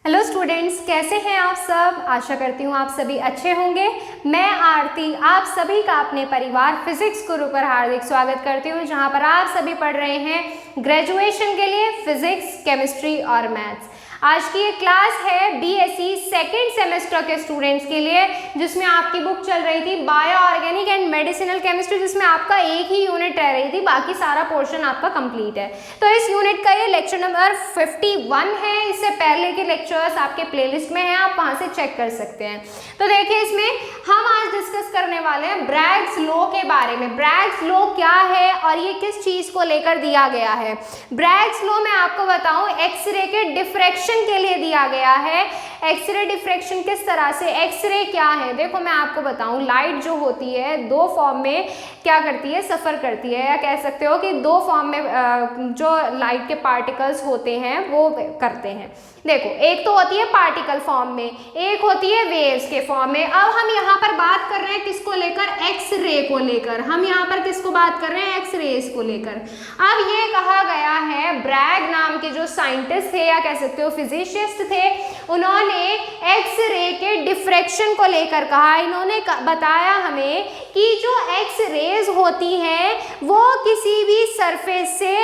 Hello students, कैसे हैं आप सब। आशा करती हूँ आप सभी अच्छे होंगे। मैं आरती आप सभी का अपने परिवार फिजिक्स गुरु पर हार्दिक स्वागत करती हूँ, जहाँ पर आप सभी पढ़ रहे हैं ग्रेजुएशन के लिए फिजिक्स, केमिस्ट्री और मैथ्स। आज की ये क्लास है बीएससी सेकेंड सेमेस्टर के स्टूडेंट्स के लिए, जिसमें आपकी बुक चल रही थी bio organic and medicinal chemistry, जिसमें आपका एक ही यूनिट रह रही थी, बाकी सारा पोर्शन आपका कंप्लीट है। तो इस यूनिट का ये लेक्चर नंबर 51 है। इससे पहले के लेक्चर्स आपके प्लेलिस्ट में हैं, आप वहां से चेक कर सकते हैं। तो देखिए, इसमें हम आज डिस्कस करने वाले हैं ब्रैग्स लॉ के बारे में। ब्रैग्स लॉ क्या है और ये किस चीज को लेकर दिया गया है। ब्रैग्स लॉ मैं आपको बताऊं, एक्सरे के डिफ्रैक्शन के लिए दिया गया है। एक्सरे डिफ्रैक्शन किस तरह से, एक्सरे क्या है, देखो मैं आपको बताऊं। लाइट जो होती है दो फॉर्म में क्या करती है, सफर करती है, या कह सकते हो कि दो फॉर्म में जो लाइट के पार्टिकल्स होते हैं वो करते हैं। देखो, एक तो होती है पार्टिकल फॉर्म में, एक होती है वेव्स के फॉर्म में। अब हम यहाँ पर बात कर रहे हैं किसको लेकर, एक्सरे को लेकर। हम यहाँ पर किसको बात कर रहे हैं, एक्सरेज को लेकर। अब ये कहा गया है, ब्रैग नाम के जो साइंटिस्ट थे या कह सकते हो फिजिसिस्ट थे, उन्होंने एक्सरे के डिफ्रैक्शन को लेकर कहा। इन्होंने बताया हमें कि जो एक्स रेज होती हैं वो किसी भी सरफेस से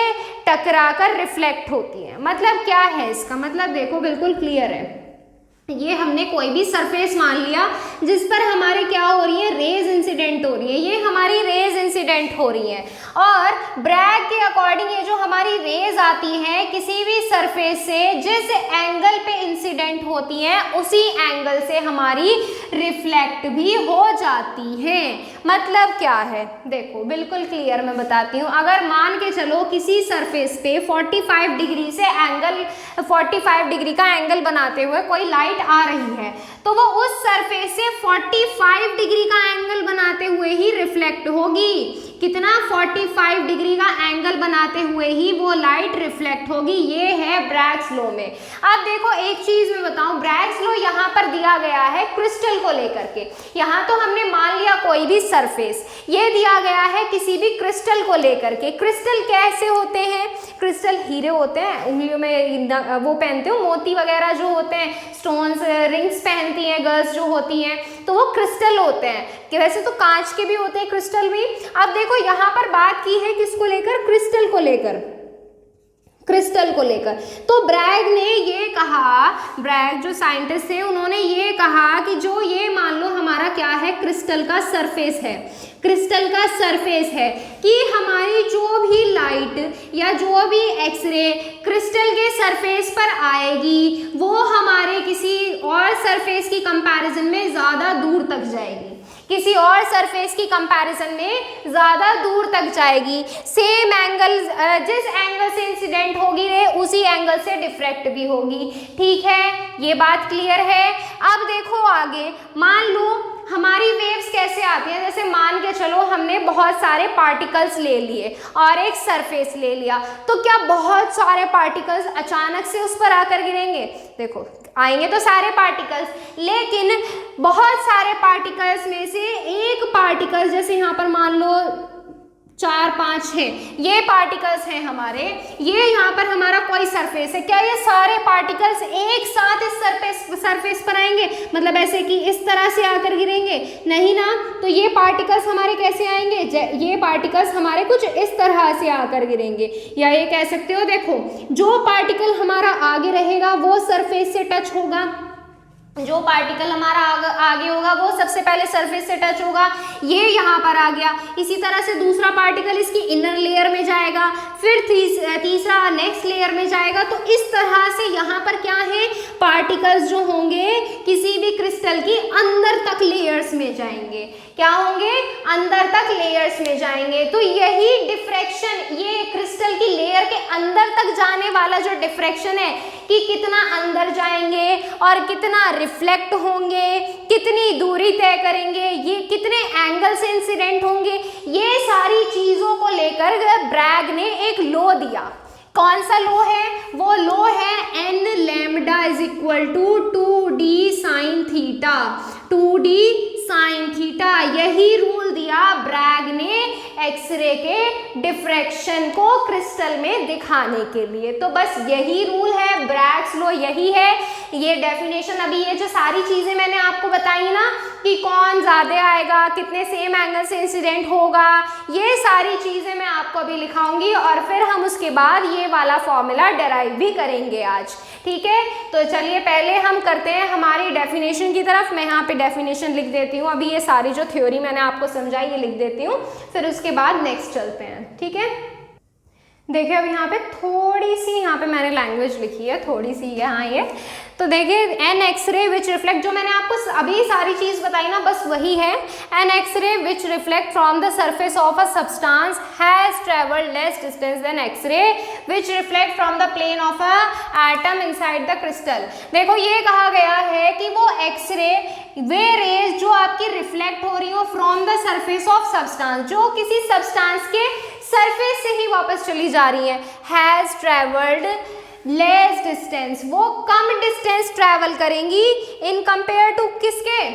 टकराकर रिफ्लेक्ट होती है। मतलब क्या है इसका मतलब, देखो बिल्कुल क्लियर है। ये हमने कोई भी सरफेस मान लिया जिस पर हमारे क्या हो रही है, रेज इंसिडेंट हो रही है। ये हमारी रेज इंसिडेंट हो रही है और ब्रैग के अकॉर्डिंग ये जो हमारी रेज आती हैं किसी भी सरफेस से जिस एंगल पे इंसिडेंट होती हैं उसी एंगल से हमारी रिफ्लेक्ट भी हो जाती हैं। मतलब क्या है, देखो बिल्कुल क्लियर मैं बताती हूँ। अगर मान के चलो किसी सरफेस पे 45 डिग्री से एंगल, 45 डिग्री का एंगल बनाते हुए कोई लाइट आ रही है, तो वो उस सरफेस से 45 डिग्री का एंगल बनाते हुए ही रिफ्लेक्ट होगी। कितना, 45 डिग्री का एंगल बनाते हुए ही वो लाइट रिफ्लेक्ट होगी। ये है ब्रैग्स लॉ में। अब देखो एक चीज मैं बताऊं, ब्रैग्स लॉ यहाँ पर दिया गया है क्रिस्टल को लेकर के। यहाँ तो हमने मान लिया कोई भी सरफेस, ये दिया गया है किसी भी क्रिस्टल को लेकर के। क्रिस्टल कैसे होते हैं, क्रिस्टल हीरे होते हैं, उंगलियों में वो पहनते हो मोती वगैरह जो होते हैं, स्टोन्स, रिंग्स पहनती हैं गर्ल्स जो होती हैं, तो वो क्रिस्टल होते हैं। कि वैसे तो कांच के भी होते हैं क्रिस्टल भी। अब देखो यहाँ पर बात की है किसको लेकर, क्रिस्टल को लेकर, क्रिस्टल को लेकर। तो ब्रैग ने ये कहा, ब्रैग जो साइंटिस्ट थे उन्होंने ये कहा कि जो ये मान लो हमारा क्या है, क्रिस्टल का सरफेस है, क्रिस्टल का सरफेस है, कि हमारी जो भी लाइट या जो भी एक्सरे क्रिस्टल के सरफेस पर आएगी वो हमारे किसी और सरफेस की कंपैरिजन में ज़्यादा दूर तक जाएगी, किसी और सरफेस की कंपैरिजन में ज़्यादा दूर तक जाएगी। सेम एंगल, जिस एंगल से इंसिडेंट होगी रे उसी एंगल से डिफ्रैक्ट भी होगी। ठीक है, ये बात क्लियर है। अब देखो आगे, मान लो हमारी वेव्स कैसे आती हैं। जैसे मान के चलो हमने बहुत सारे पार्टिकल्स ले लिए और एक सरफेस ले लिया, तो क्या बहुत सारे पार्टिकल्स अचानक से उस पर आकर गिरेंगे? देखो आएंगे तो सारे पार्टिकल्स, लेकिन बहुत सारे पार्टिकल्स में से एक पार्टिकल, जैसे यहाँ पर मान लो 4, 5, 6 ये पार्टिकल्स हैं हमारे, ये यहाँ पर हमारा कोई सरफेस है, क्या ये सारे पार्टिकल्स एक साथ इस सरफेस पर आएंगे? मतलब ऐसे कि इस तरह से आकर गिरेंगे? नहीं ना। तो ये पार्टिकल्स हमारे कैसे आएंगे, ये पार्टिकल्स हमारे कुछ इस तरह से आकर गिरेंगे। या ये कह सकते हो, देखो जो पार्टिकल हमारा आगे रहेगा वो सरफेस से टच होगा, जो पार्टिकल हमारा आगे होगा वो सबसे पहले सरफेस से टच होगा, ये यहाँ पर आ गया। इसी तरह से दूसरा पार्टिकल इसकी इनर लेयर में जाएगा, फिर तीसरा नेक्स्ट लेयर में जाएगा। तो इस तरह से यहाँ पर क्या है, पार्टिकल्स जो होंगे किसी भी क्रिस्टल की अंदर तक लेयर्स में जाएंगे। क्या होंगे, अंदर तक लेयर्स में जाएंगे। तो यही डिफ्रैक्शन, ये क्रिस्टल की लेयर के अंदर तक जाने वाला जो डिफ्रैक्शन है कि कितना अंदर जाएंगे और कितना रिफ्लेक्ट होंगे, कितनी दूरी तय करेंगे, ये कितने एंगल से इंसिडेंट होंगे, ये सारी चीजों को लेकर ब्रैग ने एक लॉ दिया। कौन सा लॉ है, वो लॉ है n lambda is equal to 2d sine theta, 2d sine theta. यही रूल दिया ब्रैग ने एक्सरे के डिफ्रैक्शन को क्रिस्टल में दिखाने के लिए। तो बस यही रूल है, ब्रैग्स लॉ यही है ये डेफिनेशन, अभी ये जो सारी चीजें मैंने आपको बताई ना कि कौन ज्यादा आएगा, कितने सेम एंगल से इंसिडेंट होगा, ये सारी चीजें मैं आपको अभी लिखाऊंगी और फिर हम उसके बाद ये वाला फॉर्मूला डेराइव भी करेंगे आज, ठीक है। तो चलिए पहले हम करते हैं हमारी डेफिनेशन की तरफ। मैं यहाँ पे डेफिनेशन लिख देती हूँ, अभी ये सारी जो थ्योरी मैंने आपको समझाई ये लिख देती हूँ, फिर उसके बाद नेक्स्ट चलते हैं, ठीक है। देखिए अब यहाँ पे थोड़ी सी यहाँ पे मैंने लैंग्वेज लिखी है, थोड़ी सी यहाँ ये, तो देखिए एन एक्सरे विच रिफ्लेक्ट, जो मैंने आपको अभी सारी चीज बताई ना बस वही है। An X ray which reflect from the surface of a substance has travelled less distance than X ray which reflect from the plane of a atom inside the crystal. देखो ये कहा गया है कि वो एक्सरे, वे रेज जो आपकी रिफ्लेक्ट हो रही हो from the surface of substance, जो किसी सब्सटेंस के सरफेस से ही वापस चली जा रही है, हैज ट्रेवल्ड लेस डिस्टेंस, वो कम डिस्टेंस ट्रेवल करेंगी इन कंपेयर टू किसके,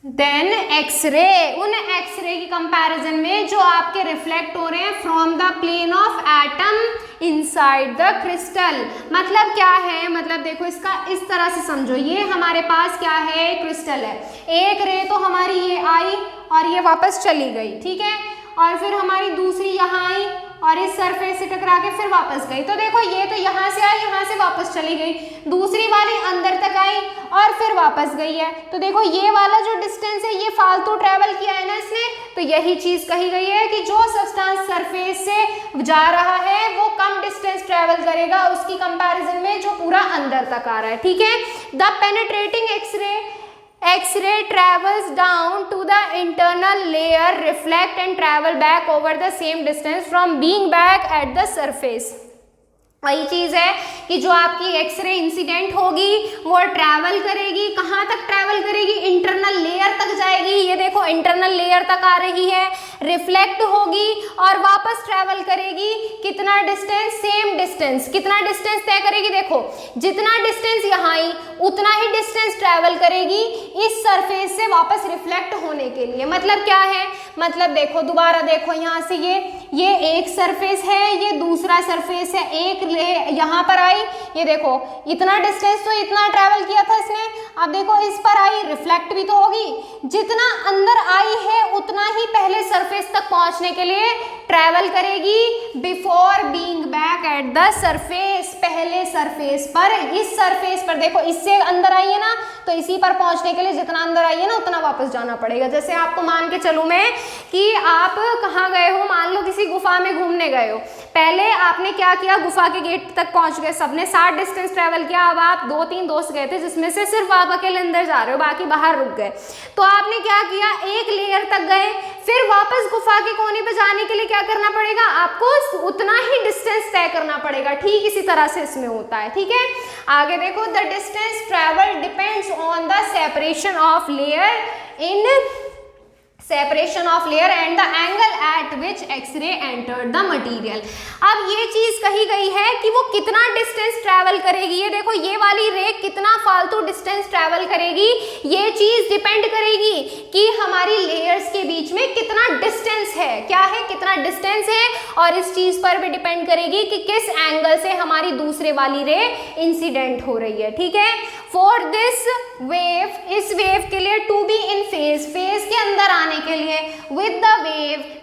देन एक्सरे, उन एक्सरे की कंपैरिजन में जो आपके रिफ्लेक्ट हो रहे हैं from the plane of atom inside the crystal. मतलब क्या है, मतलब देखो इसका इस तरह से समझो, ये हमारे पास क्या है, क्रिस्टल है, एक रे तो हमारी ये आई और ये वापस चली गई, ठीक है, और फिर हमारी दूसरी यहाँ आई और इस सरफेस से टकरा के फिर वापस गई। तो देखो ये तो यहाँ से आई, यहाँ से वापस चली गई, दूसरी वाली अंदर तक आई और फिर वापस गई है। तो देखो ये वाला जो डिस्टेंस है ये फालतू ट्रेवल किया है ना इसने, तो यही चीज कही गई है कि जो सब्सटेंस सरफेस से जा रहा है वो कम डिस्टेंस ट्रेवल करेगा उसकी कंपैरिजन में जो पूरा अंदर तक आ रहा है, ठीक है। The penetrating X-ray travels down to the internal layer, reflect and travel back over the same distance from being back at the surface। वही चीज है कि जो आपकी एक्सरे इंसिडेंट होगी वो ट्रैवल करेगी, कहाँ तक ट्रैवल करेगी, इंटरनल लेयर तक जाएगी, ये देखो इंटरनल लेयर तक आ रही है, रिफ्लेक्ट होगी और वापस ट्रैवल करेगी, कितना डिस्टेंस, सेम डिस्टेंस, कितना डिस्टेंस तय करेगी, देखो जितना डिस्टेंस यहाँ आई उतना ही डिस्टेंस ट्रैवल करेगी इस सरफेस से वापस रिफ्लेक्ट होने के लिए। मतलब क्या है, मतलब देखो दोबारा देखो यहाँ से ये एक सरफेस है, ये दूसरा सरफेस है, एक यहाँ पर आई, ये देखो इतना डिस्टेंस तो इतना ट्रैवल किया था इसने, अब देखो इस पर आई, रिफ्लेक्ट भी तो होगी, जितना अंदर आई है उतना ही पहले सरफेस तक पहुंचने के लिए ट्रैवल करेगी before being back at the surface, पहले सरफेस पर, इस सरफेस पर देखो इससे अंदर आई है ना, तो इसी पर पहुंचने के लिए जितना अंदर आई है ना उतना वापस जाना पड़ेगा। जैसे आपको मान के चलूं मैं कि आप कहाँ गए हो, मान लो किसी गुफा में घूमने गए हो, पहले आपने क्या किया, गुफा के गेट तक पहुंच गए, सबने 60 डिस्टेंस ट्रेवल किया, अब आप 2-3 दोस्त गए थे जिसमें से सिर्फ आप अकेले अंदर जा रहे हो, बाकी बाहर रुक गए, तो आपने क्या किया, एक लेयर तक गए, फिर वापस गुफा के कोने पे जाने के लिए क्या करना पड़ेगा, आपको उतना ही डिस्टेंस तय करना पड़ेगा, ठीक इसी तरह से इसमें होता है, ठीक है। आगे देखो, the distance travel depends on the separation of layer and the angle at which X ray entered the material. अब ये चीज कही गई है कि वो कितना डिस्टेंस ट्रैवल करेगी, ये देखो ये वाली रे कितना फालतू डिस्टेंस ट्रैवल करेगी, ये चीज डिपेंड करेगी कि हमारी लेयर्स के बीच में कितना डिस्टेंस है, क्या है, कितना डिस्टेंस है, और इस चीज पर भी डिपेंड करेगी कि किस एंगल से हमारी दूसरे वाली रे इंसिडेंट हो रही है, ठीक है। फॉर दिस वेव, इस वेव के लिए to be in phase, phase के अंदर आने के लिए, विद द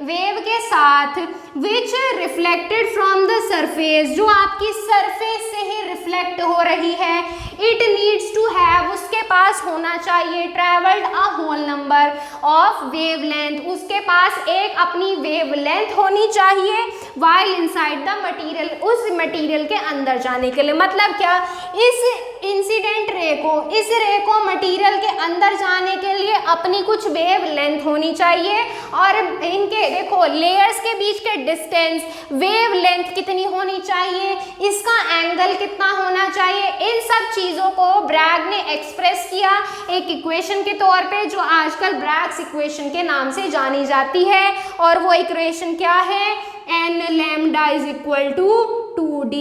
वेव के साथ, विच रिफ्लेक्टेड फ्रॉम द सरफेस, जो आपकी सरफेस से ही रिफ्लेक्ट हो रही है, इट नीड्स टू हैव, उसके पास होना चाहिए, travelled a whole number of wavelength, उसके पास एक अपनी वेवलेंथ होनी चाहिए, वाइल इनसाइड द मटेरियल, उस मटेरियल के अंदर जाने के लिए। मतलब क्या, इस इंसिडेंट रे को, इस रे को मटेरियल के अंदर जाने के लिए अपनी कुछ वेवलेंथ होनी चाहिए, और इनके देखो लेयर्स के बीच के डिस्टेंस, वेवलेंथ कितनी होनी चाहिए, इसका एंगल कितना होना चाहिए, इन सब चीजों को ब्रैग ने एक्सप्रेस किया एक इक्वेशन के तौर पे, जो आजकल ब्रैग्स इक्वेशन के नाम से जानी जाती है। और वो इक्वेशन क्या है, n lambda is equal to 2d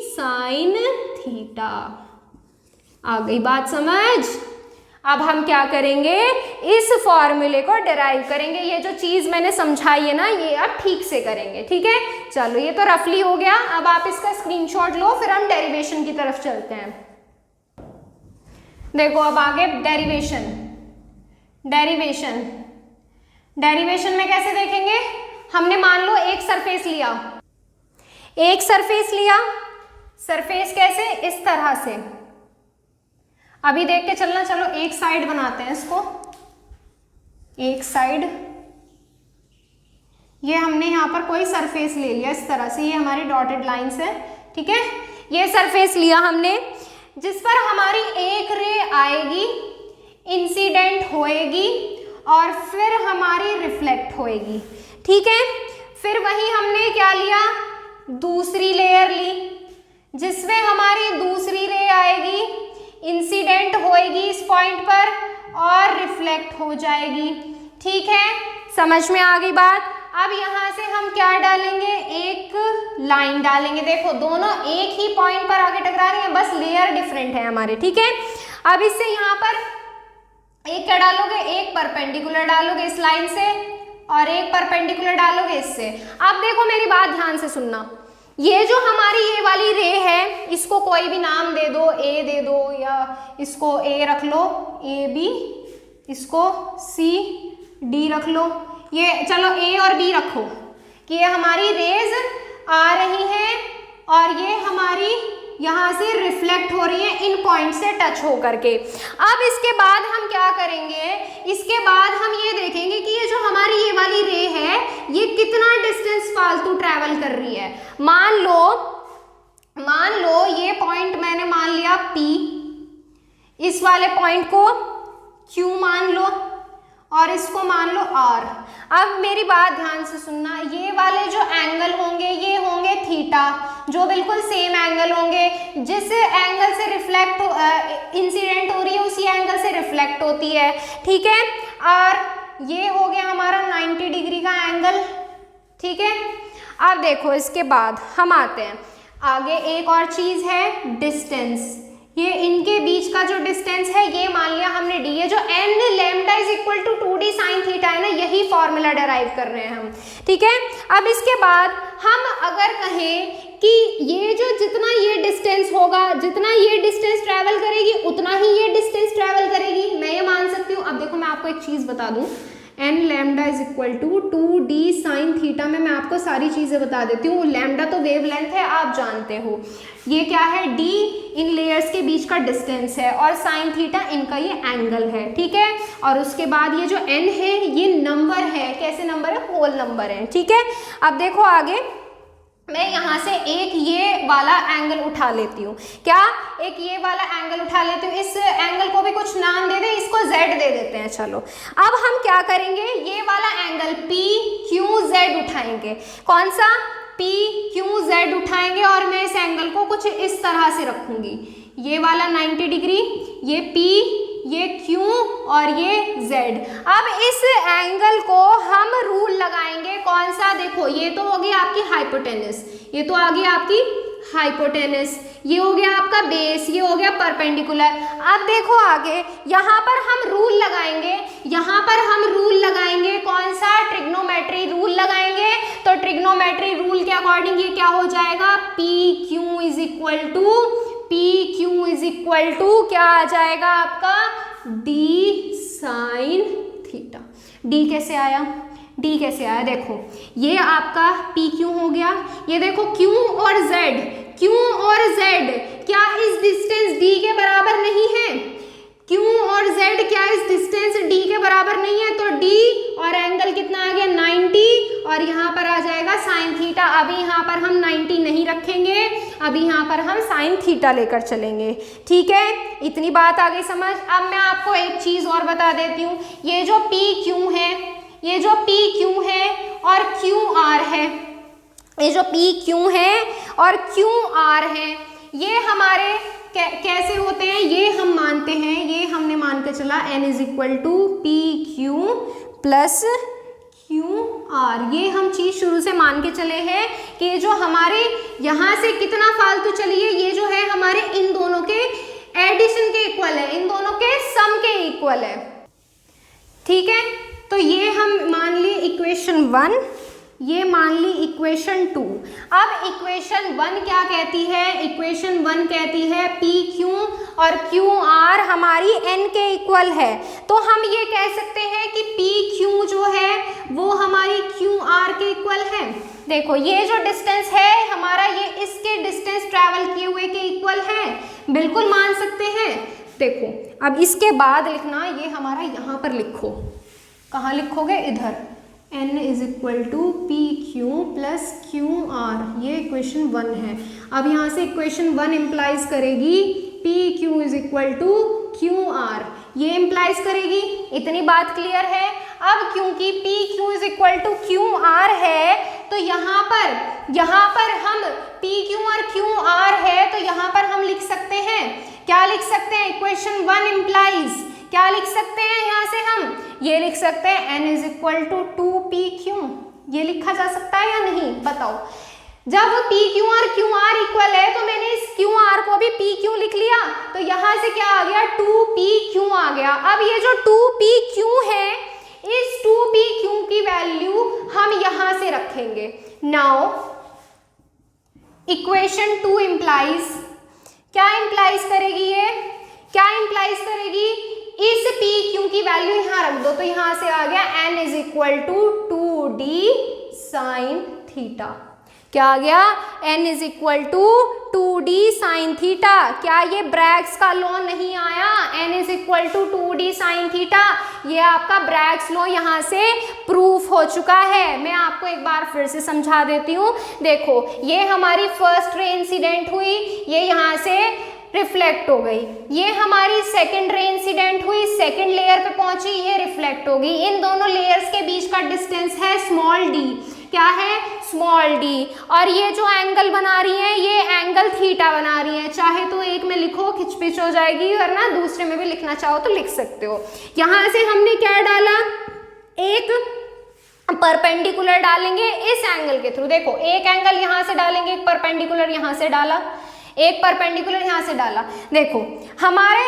sine theta. आ गई बात समझ। अब हम क्या करेंगे, इस फॉर्मूले को डिराइव करेंगे, ये जो चीज मैंने समझाई है ना ये अब ठीक से करेंगे, ठीक है। चलो ये तो रफली हो गया, अब आप इसका स्क्रीनशॉट लो, फिर हम डेरिवेशन की तरफ चलते हैं। देखो अब आगे डेरिवेशन। डेरिवेशन में कैसे देखेंगे, हमने मान लो एक सरफेस लिया, सरफेस कैसे, इस तरह से। अभी देख के चलना, चलो एक साइड बनाते हैं इसको, एक साइड, ये हमने यहाँ पर कोई सरफेस ले लिया इस तरह से, ये हमारी डॉटेड लाइंस है, ठीक है। ये सरफेस लिया हमने जिस पर हमारी एक रे आएगी, इंसिडेंट होएगी और फिर हमारी रिफ्लेक्ट होएगी, ठीक है। फिर वही हमने क्या लिया, दूसरी लेयर ली जिसमें हमारी दूसरी रे आएगी, इंसिडेंट होएगी इस पॉइंट पर और रिफ्लेक्ट हो जाएगी, ठीक है। समझ में आ गई बात। अब यहाँ से हम क्या डालेंगे, एक लाइन डालेंगे। देखो दोनों एक ही पॉइंट पर आगे टकरा रही हैं, बस लेयर डिफरेंट है हमारे, ठीक है। अब इससे यहाँ पर एक क्या डालोगे, एक परपेंडिकुलर डालोगे इस लाइन से और एक परपेंडिकुलर डालोगे इससे। अब देखो मेरी बात ध्यान से सुनना, ये जो हमारी ये वाली रे है, इसको कोई भी नाम दे दो, ए दे दो या इसको ए रख लो, ए बी, इसको सी डी रख लो, ये चलो ए और बी रखो कि ये हमारी रेज आ रही हैं और ये हमारी यहाँ से रिफ्लेक्ट हो रही है इन पॉइंट से टच हो करके। अब इसके बाद हम क्या करेंगे, इसके बाद हम ये देखेंगे कि ये जो हमारी ये वाली रे है ये कितना डिस्टेंस फालतू ट्रैवल कर रही है। मान लो ये पॉइंट मैंने मान लिया P, इस वाले पॉइंट को Q मान लो और इसको मान लो R। अब मेरी बात ध्यान से सुनना, ये वाले जो एंगल होंगे ये होंगे थीटा, जो बिल्कुल सेम एंगल होंगे, जिस एंगल से रिफ्लेक्ट इंसिडेंट हो रही है उसी एंगल से रिफ्लेक्ट होती है, ठीक है। और ये हो गया हमारा 90 डिग्री का एंगल, ठीक है। अब देखो इसके बाद हम आते हैं आगे, एक और चीज है डिस्टेंस। ये इनके बीच का जो डिस्टेंस है ये मान लिया हमने d, ये जो n lambda is equal to 2d sine theta है ना, यही फॉर्मूला डेराइव कर रहे हैं हम, ठीक है। अब इसके बाद हम अगर कहें कि ये जो जितना ये डिस्टेंस होगा, जितना ये डिस्टेंस ट्रैवल करेगी उतना ही ये डिस्टेंस ट्रैवल करेगी, मैं ये मान सकती हूँ। अब देखो मैं आपको एक चीज बता दूं, n lambda is equal to 2d sine theta में मैं आपको सारी चीजें बता देती हूँ। लैम्डा तो वेवलेंथ है, आप जानते हो। ये क्या है, d इन लेयर्स के बीच का डिस्टेंस है और साइन थीटा इनका ये एंगल है, ठीक है। और उसके बाद ये जो n है ये नंबर है, कैसे नंबर है, होल नंबर है, ठीक है। अब देखो आगे मैं यहाँ से एक ये वाला एंगल उठा लेती हूँ, क्या, एक ये वाला एंगल उठा लेती हूँ। इस एंगल को भी कुछ नाम दे दे, इसको Z दे देते हैं। चलो अब हम क्या करेंगे, ये वाला एंगल PQZ उठाएंगे। कौन सा, PQZ उठाएंगे और मैं इस एंगल को कुछ इस तरह से रखूंगी, ये वाला 90 डिग्री, ये P, ये Q और ये Z। अब इस एंगल को हम रूल लगाएंगे, कौन सा, देखो ये तो होगी आपकी हाइपोटेनस, ये तो आ गई आपकी हाइपोटेनस, ये हो गया आपका बेस, ये हो गया परपेंडिकुलर। अब देखो आगे यहाँ पर हम रूल लगाएंगे, यहाँ पर हम रूल लगाएंगे, कौन सा, ट्रिग्नोमेट्री रूल लगाएंगे। तो ट्रिग्नोमेट्री रूल के अकॉर्डिंग ये क्या हो जाएगा, PQ इज इक्वल टू क्या आ जाएगा आपका, d साइन थीटा। d कैसे आया, देखो ये आपका PQ हो गया, ये देखो Q और Z क्या इस डिस्टेंस d के बराबर नहीं है, Q और Z क्या इस डिस्टेंस d के बराबर नहीं है, तो d और एंगल कितना आ गया 90 और यहाँ पर आ जाएगा साइन थीटा। अभी यहाँ पर हम 90 नहीं रखेंगे, अभी यहाँ पर हम साइन थीटा लेकर चलेंगे, ठीक है। इतनी बात आ गई समझ। अब मैं आपको एक चीज और बता देती हूँ, ये जो PQ है, ये जो PQ है और QR है, ये जो PQ है और QR है, ये हमारे कैसे होते हैं, ये हम मानते हैं, ये हमने मान के चला n is equal to PQ plus QR। ये हम चीज शुरू से मान के चले हैं कि जो हमारे यहाँ से कितना फालतू चली है, ये जो है हमारे इन दोनों के एडिशन के इक्वल है, इन दोनों के सम के इक्वल है, ठीक है। तो ये हम मान लिए इक्वेशन 1 ये मान ली इक्वेशन 2। अब इक्वेशन 1 क्या कहती है? इक्वेशन 1 कहती है पी क्यू और क्यू आर हमारी एन के इक्वल है। तो हम ये कह सकते हैं कि पी क्यू जो है वो हमारी क्यू आर के इक्वल है। देखो ये जो डिस्टेंस है हमारा, ये इसके डिस्टेंस ट्रैवल किए हुए के इक्वल है, बिल्कुल मान सकते हैं। देखो अब इसके बाद लिखना, ये हमारा यहाँ पर लिखो, कहाँ लिखोगे? इधर n is equal to P Q plus Q R, ये इक्वेशन 1 है। अब यहाँ से इक्वेशन 1 इम्प्लाइज करेगी P Q is equal to Q R, ये इम्प्लाइज करेगी। इतनी बात क्लियर है? अब क्योंकि P Q is equal to Q R है तो यहाँ पर हम पी क्यू और क्यू आर है तो यहाँ पर हम लिख सकते हैं, क्या लिख सकते हैं? इक्वेशन 1 इम्प्लाइज क्या लिख सकते हैं? यहाँ से हम ये लिख सकते हैं n is equal to 2pq। ये लिखा जा सकता है या नहीं बताओ? जब pq और qr इक्वल है तो मैंने इस qr को भी pq लिख लिया, तो यहाँ से क्या आ गया? 2pq आ गया। अब ये जो 2pq है, इस 2pq की वैल्यू हम यहाँ से रखेंगे। नाउ इक्वेशन 2 इम्प्लाइज, क्या इम्प्लाइज करेगी? ये क्या इम्प्लाइज करेगी? इस पी क्यू की वैल्यू यहाँ रख दो, तो यहाँ से आ गया n is equal to 2d sine theta. क्या आ गया? n is equal to 2d sine theta. क्या ये ब्रैग्स का लॉ नहीं आया? n is equal to 2d sine theta, ये आपका ब्रैग्स लॉ यहाँ से प्रूफ हो चुका है। मैं आपको एक बार फिर से समझा देती हूँ। देखो ये हमारी फर्स्ट रे इंसिडेंट हुई, ये यहाँ से रिफ्लेक्ट हो गई। ये हमारी सेकंड रे इंसिडेंट हुई, सेकंड लेयर पे पहुंची, ये रिफ्लेक्ट हो गई। इन दोनों लेयर्स के बीच का डिस्टेंस है स्मॉल d। क्या है? Small d। और ये जो एंगल बना रही है, ये एंगल थीटा बना रही है। चाहे तो एक में लिखो, खिचपिच हो जाएगी, वरना दूसरे में भी लिखना चाहो तो लिख सकते हो। यहाँ से हमने क्या डाला? एक परपेंडिकुलर डालेंगे इस एंगल के थ्रू। देखो एक एंगल यहाँ से डालेंगे, एक परपेंडिकुलर यहाँ से डाला, एक परपेंडिकुलर यहाँ से डाला। देखो हमारे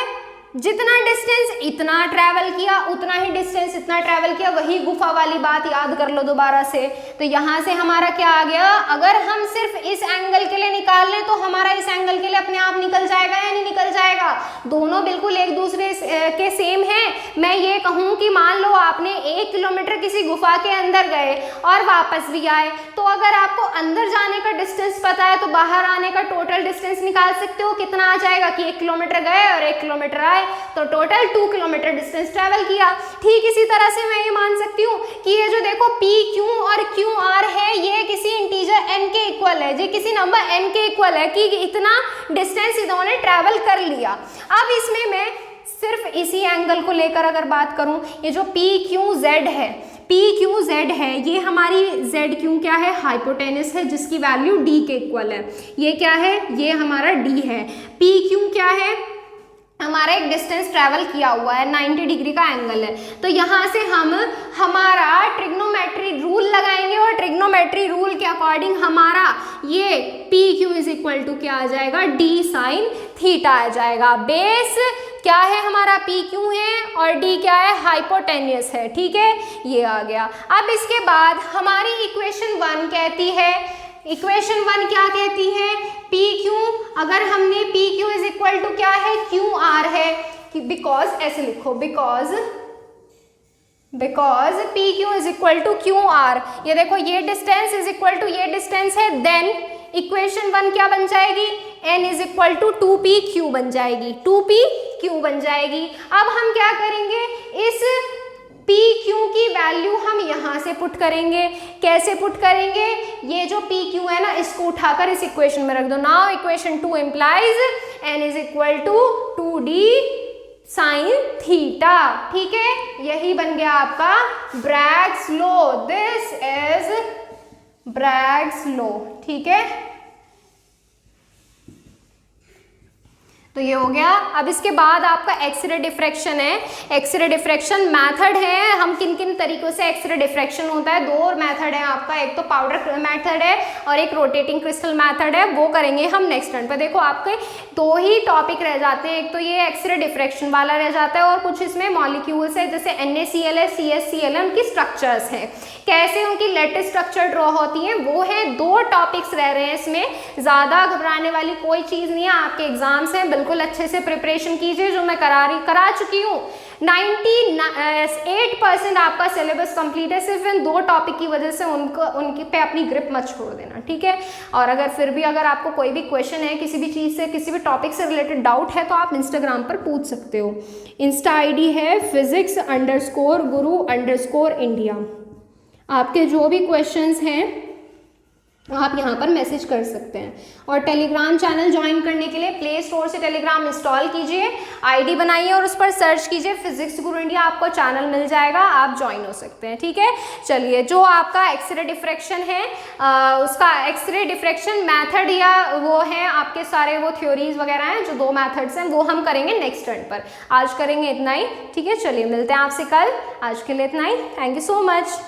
जितना डिस्टेंस इतना ट्रैवल किया, उतना ही डिस्टेंस इतना ट्रैवल किया, वही गुफा वाली बात याद कर लो दोबारा से। तो यहाँ से हमारा क्या आ गया? अगर हम सिर्फ इस एंगल के लिए निकाल लें तो हमारा इस एंगल के लिए अपने आप निकल जाएगा या नहीं निकल जाएगा? दोनों बिल्कुल एक दूसरे के सेम है। मैं ये कहूँ कि मान लो आपने 1 किलोमीटर किसी गुफा के अंदर गए और वापस भी आए, तो अगर आपको अंदर जाने का डिस्टेंस पता है तो बाहर आने का टोटल डिस्टेंस निकाल सकते हो। कितना आ जाएगा कि 1 किलोमीटर गए और 1 किलोमीटर आए, तो टोटल 2 किलोमीटर डिस्टेंस ट्रैवल किया। ठीक इसी तरह से मैं ये मान सकती हूँ कि ये जो देखो पी क्यू और क्यू आर है, ये किसी इंटीजर n के इक्वल है, ये किसी नंबर n के इक्वल है कि इतना डिस्टेंस इन्होंने ट्रैवल कर लिया। अब इसमें मैं सिर्फ इसी एंगल को लेकर अगर बात करूं, ये जो पी क्यू जेड है, पी क्यू जेड है, ये हमारी जेड क्यू क्या है? हाइपोटेनस है, जिसकी वैल्यू d के इक्वल है। ये क्या है? ये हमारा d है। पी क्यू क्या है? हमारा एक डिस्टेंस ट्रैवल किया हुआ है, 90 डिग्री का एंगल है। तो यहाँ से हम हमारा ट्रिग्नोमेट्री रूल लगाएंगे और ट्रिग्नोमेट्री रूल के अकॉर्डिंग हमारा ये P Q is equal to क्या आ जाएगा? डी साइन थीटा आ जाएगा। बेस क्या है? हमारा पी क्यू है और डी क्या है? हाइपोटेन्यूस है। ठीक है, ये आ गया। अब इसके बाद हमारी इक्वेशन 1 कहती है, इक्वेशन 1 क्या कहती है? पी क्यू, अगर हमने P Q is equal to क्या है? क्यू आर है, कि बिकॉज ऐसे लिखो, because P Q is equal to Q R. ये देखो ये डिस्टेंस इज इक्वल टू ये डिस्टेंस है, देन इक्वेशन 1 क्या बन जाएगी? n is equal to 2pq बन जाएगी, 2pq बन जाएगी। अब हम क्या करेंगे? इस पी क्यू की वैल्यू हम यहाँ से पुट करेंगे। कैसे पुट करेंगे? ये जो पी क्यू है ना, इसको उठाकर इस इक्वेशन में रख दो। Now equation 2 implies n is equal to 2d sine theta. ठीक है, यही बन गया आपका Bragg's law. This is Bragg's law. ठीक है, तो ये हो गया। अब इसके बाद आपका एक्सरे डिफ्रैक्शन है। एक्सरे डिफ्रैक्शन मेथड है, हम किन किन तरीकों से एक्सरे डिफ्रैक्शन होता है, दो मेथड है आपका, एक तो पाउडर मेथड है और एक रोटेटिंग क्रिस्टल मेथड है, वो करेंगे हम नेक्स्ट टर्न पे। देखो आपके दो ही टॉपिक रह जाते हैं, एक तो ये एक्सरे डिफ्रैक्शन वाला रह जाता है और कुछ इसमें मॉलिक्यूल्स है जैसे NaCl है, CsCl है, उनकी स्ट्रक्चर्स हैं, कैसे उनकी लेटेस्ट स्ट्रक्चर ड्रॉ होती हैं, वो है। दो टॉपिक्स रह रहे हैं इसमें, ज़्यादा घबराने वाली कोई चीज़ नहीं है, आपके एग्जाम्स हैं, बिल्कुल अच्छे से प्रिपरेशन कीजिए, जो मैं करा चुकी हूँ। 98% आपका सिलेबस कंप्लीट है, सिर्फ इन दो टॉपिक की वजह से उनकी पे अपनी ग्रिप मत छोड़ देना, ठीक है। और अगर फिर भी अगर आपको कोई भी क्वेश्चन है किसी भी चीज़ से, किसी भी टॉपिक से रिलेटेड डाउट है, तो आप इंस्टाग्राम पर पूछ सकते हो। इंस्टा ID है physics_guru_India। आपके जो भी क्वेश्चंस हैं आप यहाँ पर मैसेज कर सकते हैं। और टेलीग्राम चैनल ज्वाइन करने के लिए प्ले स्टोर से टेलीग्राम इंस्टॉल कीजिए, ID बनाइए और उस पर सर्च कीजिए फिजिक्स गुरु इंडिया, आपको चैनल मिल जाएगा, आप ज्वाइन हो सकते हैं, ठीक है। चलिए, जो आपका एक्सरे डिफ्रैक्शन है उसका एक्सरे डिफ्रैक्शन मैथड या वो है आपके सारे वो थ्योरीज वगैरह हैं, जो दो मैथड्स हैं वो हम करेंगे नेक्स्ट टर्न पर। आज करेंगे इतना ही, ठीक है। चलिए, मिलते हैं आपसे कल, आज के लिए इतना ही। Thank you so much.